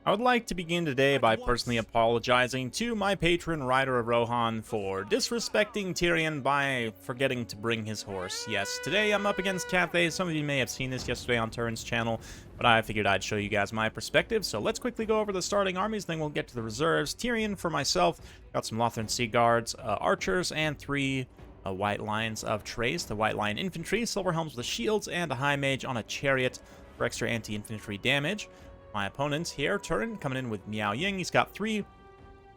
I would like to begin today by personally apologizing to my patron Rider of Rohan for disrespecting Tyrion by forgetting to bring his horse. Yes, today I'm up against Cathay. Some of you may have seen this yesterday on Turin's channel, but I figured I'd show you guys my perspective. So let's quickly go over the starting armies, then we'll get to the reserves. Tyrion, for myself, got some Lothern Sea Guards, archers, and three White Lions of Trace. The White Lion Infantry, Silver Helms with shields, and a High Mage on a chariot for extra anti-infantry damage. My opponent here, Turin, coming in with Miao Ying. He's got three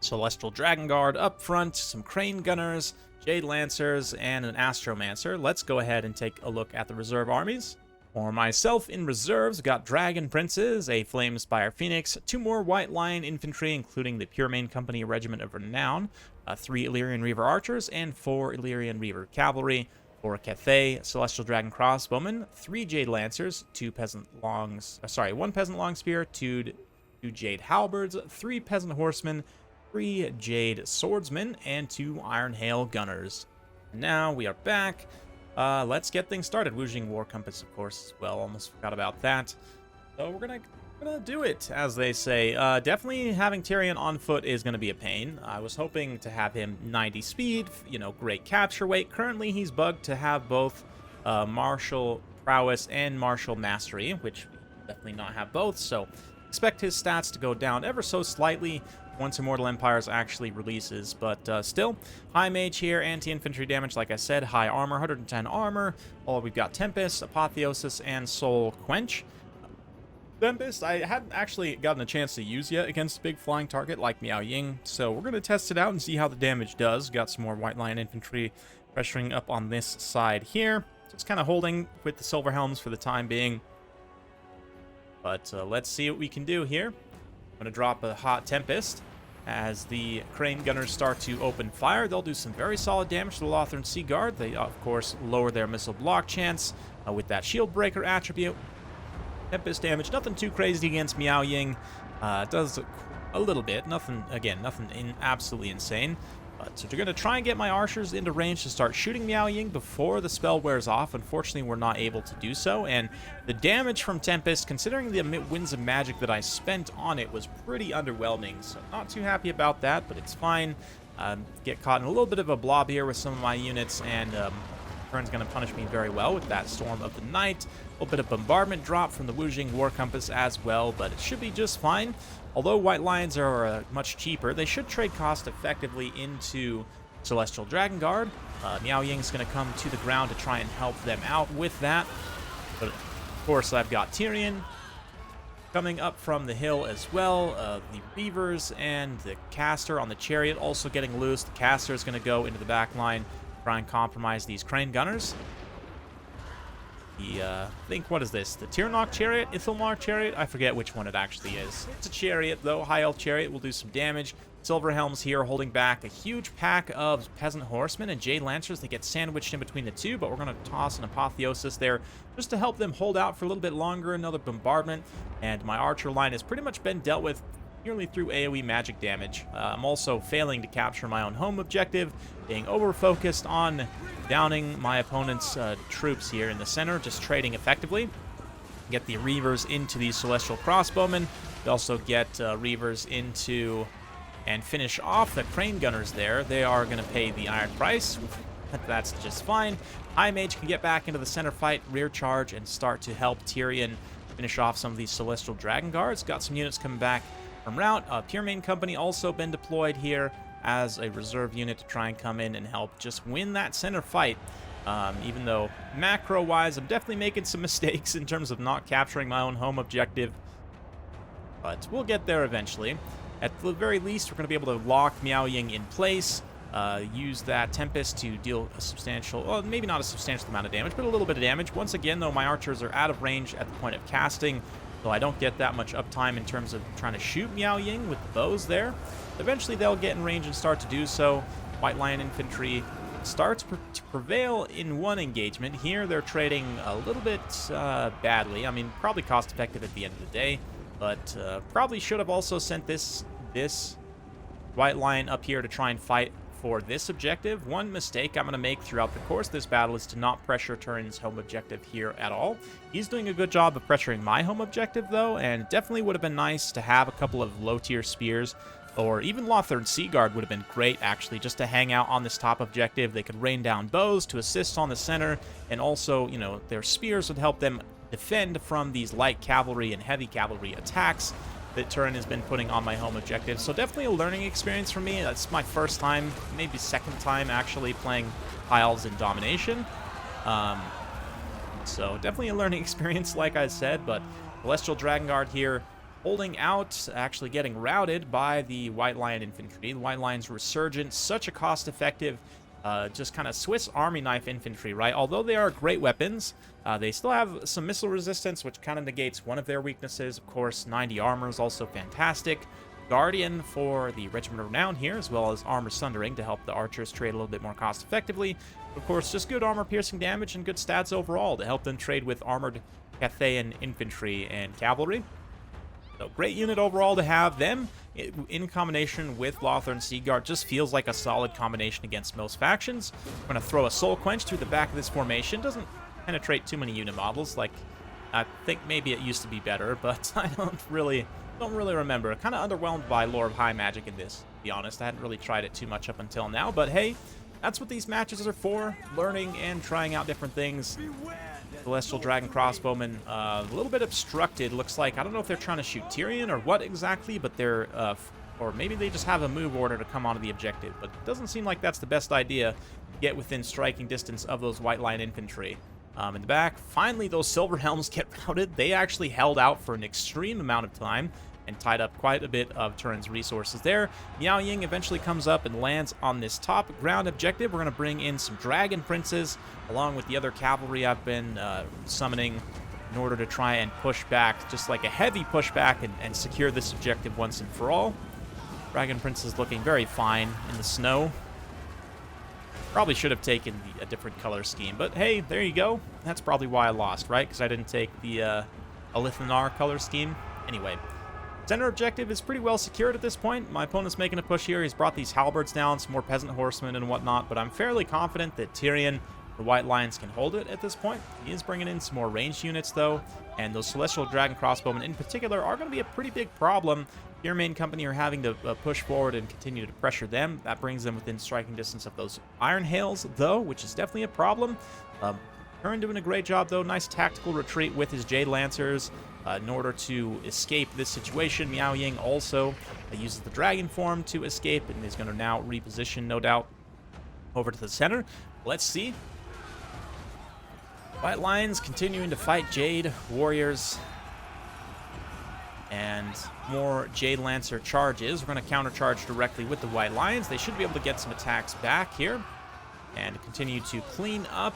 Celestial Dragon Guard up front, some Crane Gunners, Jade Lancers, and an Astromancer. Let's go ahead and take a look at the reserve armies. For myself in reserves, got Dragon Princes, a Flamespire Phoenix, two more White Lion Infantry, including the Puremain Company Regiment of Renown, three Illyrian Reaver Archers, and four Illyrian Reaver Cavalry. For Cathay, Celestial Dragon Crossbowmen, three Jade Lancers, one Peasant Long Spear, two Jade Halberds, three Peasant Horsemen, three Jade Swordsmen, and two Iron Hail Gunners. Now we are back. Let's get things started. Wujing War Compass, of course, as well. Almost forgot about that. So we're gonna do it, as they say. Definitely having Tyrion on foot is going to be a pain. I was hoping to have him 90 speed, great capture weight. Currently, he's bugged to have both martial prowess and martial mastery, which definitely not have both, so expect his stats to go down ever so slightly once Immortal Empires actually releases, but still, High Mage here, anti-infantry damage, like I said, high armor, 110 armor. We've got Tempest, Apotheosis, and Soul Quench. Tempest, I hadn't actually gotten a chance to use yet against a big flying target like Miao Ying, so we're going to test it out and see how the damage does. Got some more White Lion Infantry pressuring up on this side here. Just kind of holding with the Silver Helms for the time being. But let's see what we can do here. I'm going to drop a Hot Tempest. As the Crane Gunners start to open fire, they'll do some very solid damage to the Lothern Sea Guard. They, of course, lower their missile block chance with that Shield Breaker attribute. Tempest damage, nothing too crazy against Miao Ying. Does a little bit, nothing absolutely insane. So they're going to try and get my archers into range to start shooting Miao Ying before the spell wears off. Unfortunately, we're not able to do so, and the damage from Tempest, considering the Winds of Magic that I spent on it, was pretty underwhelming. So not too happy about that, but it's fine. Get caught in a little bit of a blob here with some of my units, and Turin's going to punish me very well with that Storm of the Night. A little bit of bombardment drop from the Wujing War Compass as well, but it should be just fine. Although White Lions are much cheaper, they should trade cost effectively into Celestial Dragon Guard. Miao Ying's going to come to the ground to try and help them out with that. But of course, I've got Tyrion coming up from the hill as well. The Reavers and the Caster on the chariot also getting loose. The Caster is going to go into the back line, try and compromise these Crane Gunners. What is this? The Tirnock Chariot? Ithilmar Chariot? I forget which one it actually is. It's a chariot, though. High Elf Chariot will do some damage. Silver Helms here holding back a huge pack of Peasant Horsemen and Jade Lancers. They get sandwiched in between the two, but we're going to toss an Apotheosis there just to help them hold out for a little bit longer. Another bombardment, and my archer line has pretty much been dealt with purely through AoE magic damage. I'm also failing to capture my own home objective, being over-focused on downing my opponent's troops here in the center, just trading effectively. Get the Reavers into these Celestial Crossbowmen. We also get Reavers into and finish off the Crane Gunners there. They are going to pay the iron price. That's just fine. High Mage can get back into the center fight, rear charge, and start to help Tyrion finish off some of these Celestial Dragon Guards. Got some units coming back from route. Puremain Company also been deployed here as a reserve unit to try and come in and help just win that center fight. Even though macro-wise, I'm definitely making some mistakes in terms of not capturing my own home objective. But we'll get there eventually. At the very least, we're going to be able to lock Miao Ying in place. Use that Tempest to deal a substantial, well, maybe not a substantial amount of damage, but a little bit of damage. Once again, though, my archers are out of range at the point of casting, so I don't get that much uptime in terms of trying to shoot Miao Ying with the bows there. Eventually, they'll get in range and start to do so. White Lion Infantry starts to prevail in one engagement. Here, they're trading a little bit badly. I mean, probably cost-effective at the end of the day, but probably should have also sent this White Lion up here to try and fight for this objective. One mistake I'm going to make throughout the course of this battle is to not pressure Turin's home objective here at all. He's doing a good job of pressuring my home objective, though, and definitely would have been nice to have a couple of low-tier spears, or even Lothern's Sea Guard would have been great, actually, just to hang out on this top objective. They could rain down bows to assist on the center, and also, you know, their spears would help them defend from these light cavalry and heavy cavalry attacks that Turin has been putting on my home objective. So definitely a learning experience for me. That's my first time, maybe second time actually playing Elves in Domination. So definitely a learning experience, like I said, but Celestial Dragon Guard here holding out, actually getting routed by the White Lion Infantry. The White Lion's Resurgent, such a cost-effective just kind of Swiss Army knife infantry, right? Although they are great weapons, they still have some missile resistance, which kind of negates one of their weaknesses. Of course, 90 armor is also fantastic. Guardian for the Regiment of Renown here, as well as Armor Sundering to help the archers trade a little bit more cost effectively. Of course, just good armor piercing damage and good stats overall to help them trade with armored Cathayan infantry and cavalry. So great unit overall to have them in combination with Lothern's Sea Guard. Just feels like a solid combination against most factions. I'm going to throw a Soul Quench through the back of this formation. Doesn't penetrate too many unit models. Like, I think maybe it used to be better, but I don't really remember. Kind of underwhelmed by Lore of High Magic in this, to be honest. I hadn't really tried it too much up until now, but hey, that's what these matches are for. Learning and trying out different things. Celestial Dragon Crossbowmen, a little bit obstructed, looks like. I don't know if they're trying to shoot Tyrion or what exactly, but they're, or maybe they just have a move order to come onto the objective, but it doesn't seem like that's the best idea to get within striking distance of those White Lion infantry. In the back, finally those Silver Helms get routed. They actually held out for an extreme amount of time and tied up quite a bit of Turin's resources there. Miao Ying eventually comes up and lands on this top ground objective. We're going to bring in some Dragon Princes along with the other cavalry I've been summoning in order to try and push back, just like a heavy pushback, and secure this objective once and for all. Dragon Princes looking very fine in the snow. Probably should have taken a different color scheme, but hey, there you go. That's probably why I lost, right? Because I didn't take the Alithanar color scheme. Anyway, center objective is pretty well secured at this point. My opponent's making a push here. He's brought these halberds down, some more peasant horsemen and whatnot, but I'm fairly confident that Tyrion, the White Lions, can hold it at this point. He is bringing in some more ranged units, though, and those Celestial Dragon Crossbowmen in particular are going to be a pretty big problem. Your main company are having to push forward and continue to pressure them. That brings them within striking distance of those Iron Hails, though, which is definitely a problem. Turin doing a great job, though. Nice tactical retreat with his Jade Lancers in order to escape this situation. Miao Ying also uses the Dragon form to escape, and is going to now reposition, no doubt, over to the center. Let's see. White Lions continuing to fight Jade Warriors. And more Jade Lancer charges. We're going to countercharge directly with the White Lions. They should be able to get some attacks back here and continue to clean up.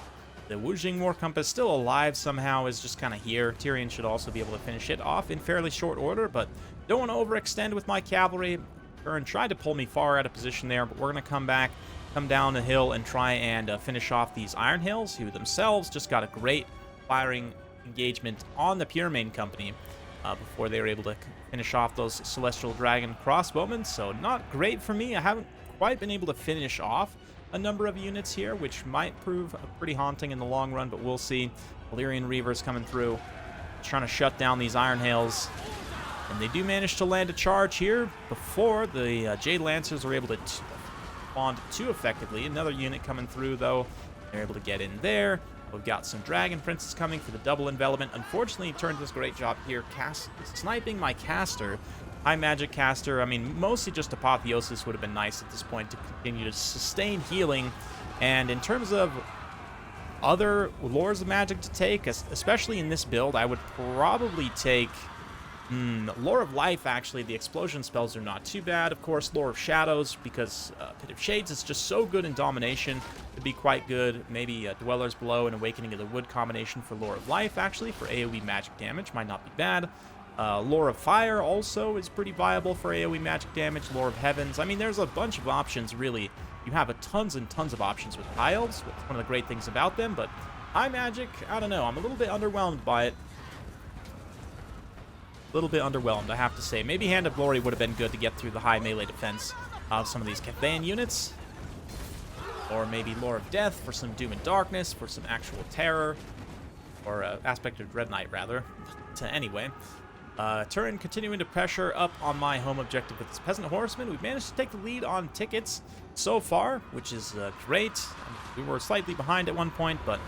The Wujing War Compass, still alive somehow, is just kind of here. Tyrion should also be able to finish it off in fairly short order, but don't want to overextend with my cavalry. Turin tried to pull me far out of position there, but we're going to come back, come down the hill, and try and finish off these Iron Hills, who themselves just got a great firing engagement on the Pure Main Company before they were able to finish off those Celestial Dragon Crossbowmen. So not great for me. I haven't quite been able to finish off a number of units here, which might prove pretty haunting in the long run, but we'll see. Valyrian Reavers coming through, trying to shut down these Iron Hails. And they do manage to land a charge here before the Jade Lancers are able to respond too effectively. Another unit coming through, though. They're able to get in there. We've got some Dragon Princes coming for the double envelopment. Unfortunately, he turned this great job here, sniping my caster. High magic caster. I mean, mostly just Apotheosis would have been nice at this point to continue to sustain healing. And in terms of other lores of magic to take, especially in this build, I would probably take Lore of Life. Actually, the explosion spells are not too bad. Of course, Lore of Shadows, because Pit of Shades is just so good in Domination, would be quite good. Maybe Dwellers Below and Awakening of the Wood combination for Lore of Life, actually, for AoE magic damage. Might not be bad. Lore of Fire also is pretty viable for AoE magic damage. Lore of Heavens. I mean, there's a bunch of options, really. You have tons and tons of options with High Elves. That's one of the great things about them, but High Magic, I don't know. I'm a little bit underwhelmed by it. A little bit underwhelmed, I have to say. Maybe Hand of Glory would have been good to get through the high melee defense of some of these Cathayan units. or maybe Lore of Death for some Doom and Darkness, for some actual terror, or Aspect of Dread Knight, rather. But anyway, Turin continuing to pressure up on my home objective with his Peasant Horseman. We've managed to take the lead on tickets so far, which is great. We were slightly behind at one point, but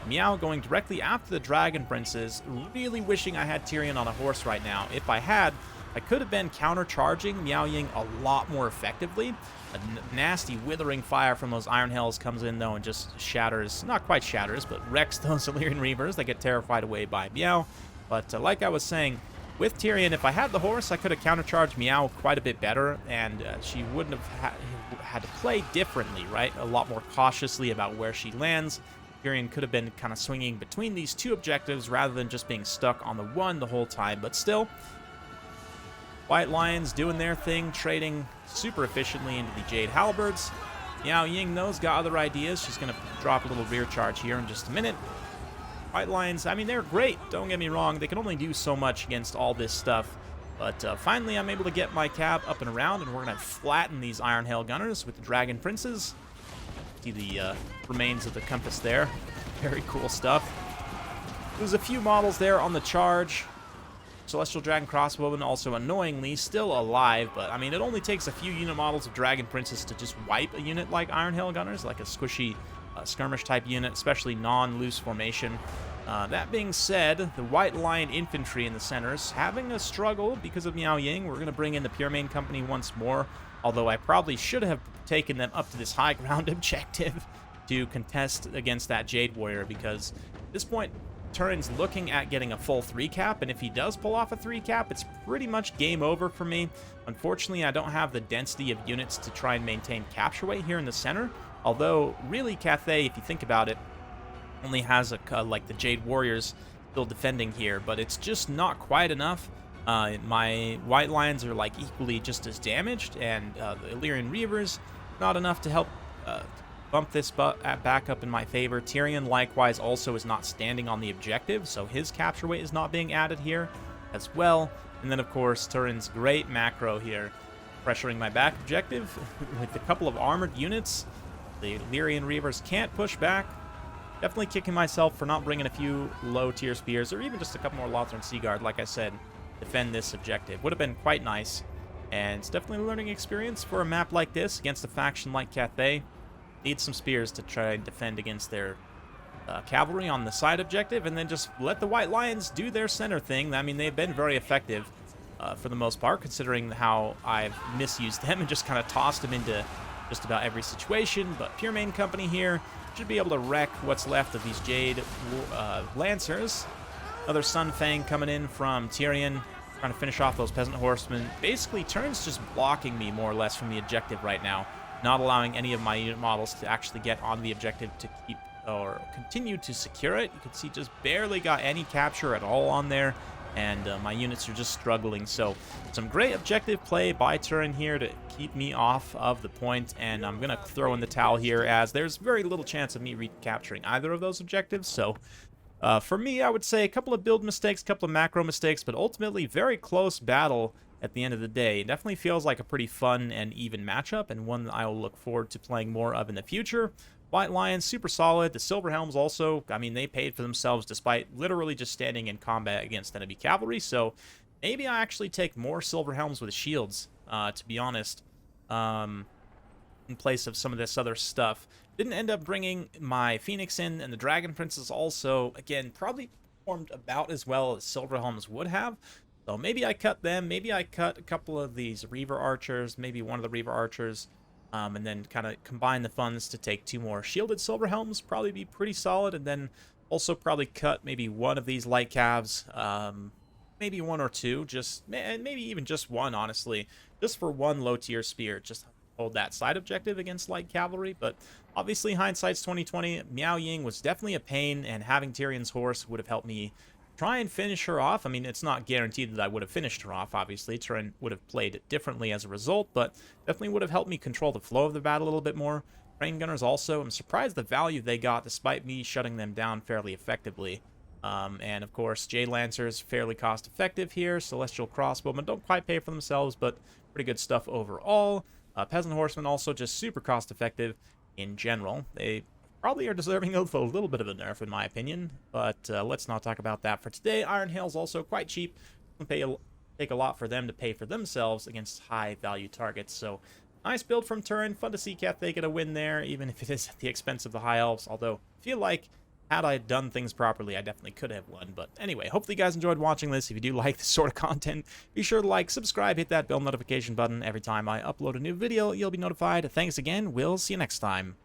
Meow going directly after the Dragon Princes. Really wishing I had Tyrion on a horse right now. If I had, I could have been countercharging Miao Ying a lot more effectively. A nasty withering fire from those Iron Hells comes in, though, and just shatters, not quite shatters, but wrecks those Illyrian Reavers. They get terrified away by Meow. But like I was saying, with Tyrion, if I had the horse, I could have countercharged Meow quite a bit better, and she wouldn't have had to play differently, right? A lot more cautiously about where she lands. Tyrion could have been kind of swinging between these two objectives rather than just being stuck on the one the whole time. But still, White Lions doing their thing, trading super efficiently into the Jade Halberds. Miao Ying, though, has got other ideas. She's going to drop a little rear charge here in just a minute. White Lions, I mean, they're great. Don't get me wrong. They can only do so much against all this stuff. But finally, I'm able to get my cab up and around, and we're going to flatten these Iron Hail Gunners with the Dragon Princes. See the remains of the compass there. Very cool stuff. There's a few models there on the charge. Celestial Dragon Crossbowmen also annoyingly still alive, but I mean, it only takes a few unit models of Dragon Princes to just wipe a unit like Iron Hail Gunners, like a squishy skirmish type unit, especially non-loose formation. That being said, the White Lion Infantry in the centers having a struggle because of Miao Ying. We're going to bring in the Pure Main Company once more, although I probably should have taken them up to this high ground objective to contest against that Jade Warrior, because at this point, Turin's looking at getting a full 3-cap, and if he does pull off a 3-cap, it's pretty much game over for me. Unfortunately, I don't have the density of units to try and maintain capture weight here in the center, although really Cathay, if you think about it, only has like the Jade Warriors still defending here, but it's just not quite enough. My White Lions are like equally just as damaged, and the Illyrian Reavers not enough to help bump this back up in my favor. Tyrion likewise also is not standing on the objective, so his capture weight is not being added here as well. And then of course Turin's great macro here, pressuring my back objective with a couple of armored units. The Illyrian Reavers can't push back. Definitely kicking myself for not bringing a few low-tier spears, or even just a couple more Lothran Seaguard, like I said, defend this objective. Would have been quite nice, and it's definitely a learning experience for a map like this against a faction like Cathay. Need some spears to try and defend against their cavalry on the side objective, and then just let the White Lions do their center thing. I mean, they've been very effective for the most part, considering how I've misused them and just kind of tossed them into just about every situation. But Pure Main Company here should be able to wreck what's left of these Jade Lancers. Another Sun Fang coming in from Tyrion, trying to finish off those Peasant Horsemen. Basically, Turin's just blocking me more or less from the objective right now, not allowing any of my unit models to actually get on the objective to keep or continue to secure it. You can see just barely got any capture at all on there, and my units are just struggling. So some great objective play by Turin here to keep me off of the point, and I'm going to throw in the towel here as there's very little chance of me recapturing either of those objectives. So for me, I would say a couple of build mistakes, a couple of macro mistakes, but ultimately very close battle at the end of the day. It definitely feels like a pretty fun and even matchup, and one that I will look forward to playing more of in the future. White Lions, super solid. The Silver Helms also, I mean, they paid for themselves despite literally just standing in combat against enemy cavalry. So maybe I actually take more Silver Helms with shields, to be honest, in place of some of this other stuff. Didn't end up bringing my Phoenix in, and the Dragon Princes also, again, probably performed about as well as Silver Helms would have. So maybe I cut them, maybe I cut a couple of these Reaver Archers, maybe one of the Reaver Archers, and then kind of combine the funds to take 2 more Shielded Silver Helms, probably be pretty solid, and then also probably cut maybe one of these Light Calves, maybe 1 or 2, just maybe even just 1, honestly, just for 1 low-tier spear, just hold that side objective against Light Cavalry. But obviously, hindsight's 2020. Miao Ying was definitely a pain, and having Tyrion's horse would have helped me try and finish her off. I mean, it's not guaranteed that I would have finished her off, obviously. Tyrion would have played differently as a result, but definitely would have helped me control the flow of the battle a little bit more. Train Gunners also, I'm surprised the value they got despite me shutting them down fairly effectively. And of course, Jade Lancers, fairly cost effective here. Celestial Crossbowmen don't quite pay for themselves, but pretty good stuff overall. Peasant Horsemen also just super cost effective. in general. They probably are deserving of a little bit of a nerf, in my opinion, but let's not talk about that for today. Iron Hail's also quite cheap. Take a lot for them to pay for themselves against high-value targets, so nice build from Turin. Fun to see Cathay get a win there, even if it is at the expense of the High Elves, although I feel like had I done things properly, I definitely could have won. But anyway, hopefully you guys enjoyed watching this. If you do like this sort of content, be sure to like, subscribe, hit that bell notification button. Every time I upload a new video, you'll be notified. Thanks again. We'll see you next time.